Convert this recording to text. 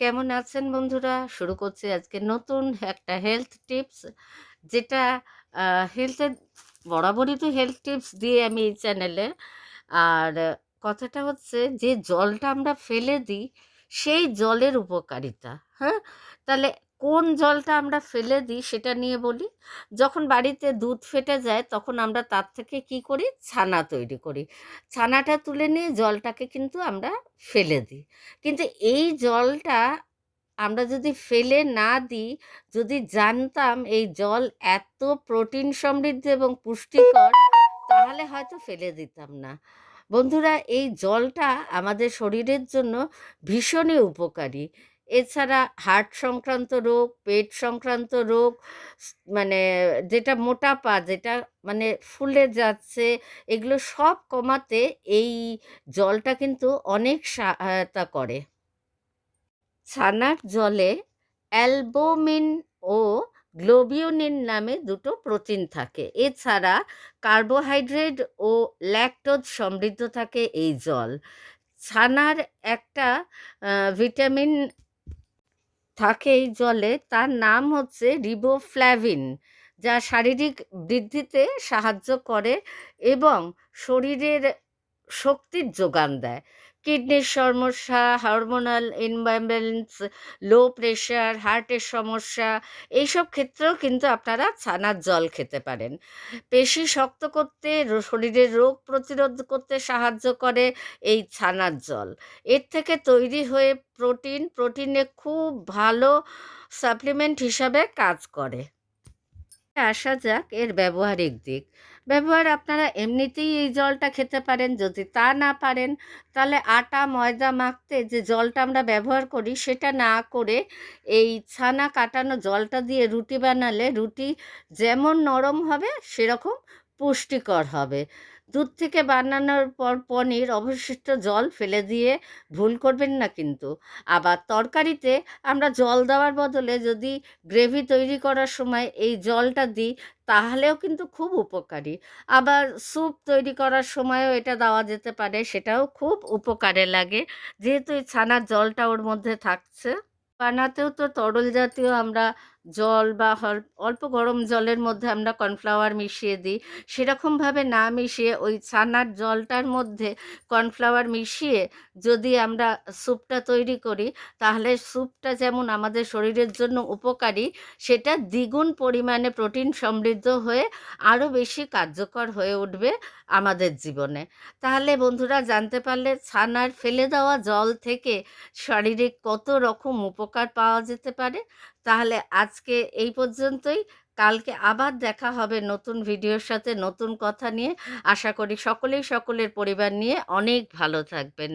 কেমন আছেন বন্ধুরা? শুরু করছি আজকে নতুন একটা হেলথ টিপস, যেটা হেলথের বরাবরই তো হেলথ টিপস দিয়ে আমি এই চ্যানেলে। আর কথাটা হচ্ছে যে জলটা আমরা ফেলে দিই, সেই জলের উপকারিতা। হ্যাঁ, তাহলে কোন জলটা আমরা ফেলে দিই সেটা নিয়ে বলি। যখন বাড়িতে দুধ ফেটে যায় তখন আমরা তার থেকে কি করি, ছানা তৈরি করি। ছানাটা তুলে নিয়ে জলটাকে কিন্তু আমরা ফেলে দিই। কিন্তু এই জলটা আমরা যদি ফেলে না দিই, যদি জানতাম এই জল এত প্রোটিন সমৃদ্ধ এবং পুষ্টিকর, তাহলে হয়তো ফেলে দিতাম না। বন্ধুরা, এই জলটা আমাদের শরীরের জন্য ভীষণই উপকারী। এছাড়া হার্ট সংক্রান্ত রোগ, পেট সংক্রান্ত রোগ, মানে যেটা মোটাপা, যেটা মানে ফুলে যাচ্ছে, এগুলো সব কমাতে এই জলটা কিন্তু অনেক সহায়তা করে। ছানার জলে অ্যালবুমিন ও গ্লোবিউলিন নামে দুটো প্রোটিন থাকে। এছাড়া কার্বোহাইড্রেট ও ল্যাকটোজ সমৃদ্ধ থাকে এই জল। ছানার একটা ভিটামিন থাকে এই জলে, তার নাম হচ্ছে রিবোফ্ল্যাভিন, যা শারীরিক বৃদ্ধিতে সাহায্য করে এবং শরীরের শক্তির যোগান দেয়। কিডনির সমস্যা, হরমোনাল ইমব্যালেন্স, লো প্রেশার, হার্টের সমস্যা, এইসব ক্ষেত্রেও কিন্তু আপনারা ছানার জল খেতে পারেন। পেশি শক্ত করতে, শরীরের রোগ প্রতিরোধ করতে সাহায্য করে এই ছানার জল। এর থেকে তৈরি হয়ে প্রোটিনে খুব ভালো সাপ্লিমেন্ট হিসাবে কাজ করে। আসা যাক এর ব্যবহারিক দিক। ব্যবহার, আপনারা এমনিতেই এই জলটা খেতে পারেন। যদি তা না পারেন, তাহলে আটা ময়দা মাখতে যে জলটা আমরা ব্যবহার করি সেটা না করে এই ছানা কাটানো জলটা দিয়ে রুটি বানালে রুটি যেমন নরম হবে সেরকম পুষ্টিকর হবে। দুধ থেকে বানানোর পর পনির অবশিষ্ট জল ফেলে দিয়ে ভুল করবেন না কিন্তু। আবার তরকারিতে আমরা জল দেওয়ার বদলে যদি গ্রেভি তৈরি করার সময় এই জলটা দিই, তাহলেও কিন্তু খুব উপকারী। আবার স্যুপ তৈরি করার সময়ও এটা দেওয়া যেতে পারে, সেটাও খুব উপকারে লাগে, যেহেতু এই ছানার জলটা ওর মধ্যে থাকছে। বানাতেও তো তরল জাতীয় আমরা জল বা অল্প গরম জলের মধ্যে আমরা কর্নফ্লাওয়ার মিশিয়ে দিই। সেরকমভাবে না মিশিয়ে ওই ছানার জলটার মধ্যে কর্নফ্লাওয়ার মিশিয়ে যদি আমরা স্যুপটা তৈরি করি, তাহলে স্যুপটা যেমন আমাদের শরীরের জন্য উপকারী, সেটা দ্বিগুণ পরিমাণে প্রোটিন সমৃদ্ধ হয়ে আরও বেশি কার্যকর হয়ে উঠবে আমাদের জীবনে। তাহলে বন্ধুরা, জানতে পারলে ছানার ফেলে দেওয়া জল থেকে শারীরিক কত রকম উপকার পাওয়া যেতে পারে। তাহলে আজকে এই পর্যন্তই। কালকে আবার দেখা হবে নতুন ভিডিওর সাথে, নতুন কথা নিয়ে। আশা করি সকলেই সকলের পরিবার নিয়ে অনেক ভালো থাকবেন।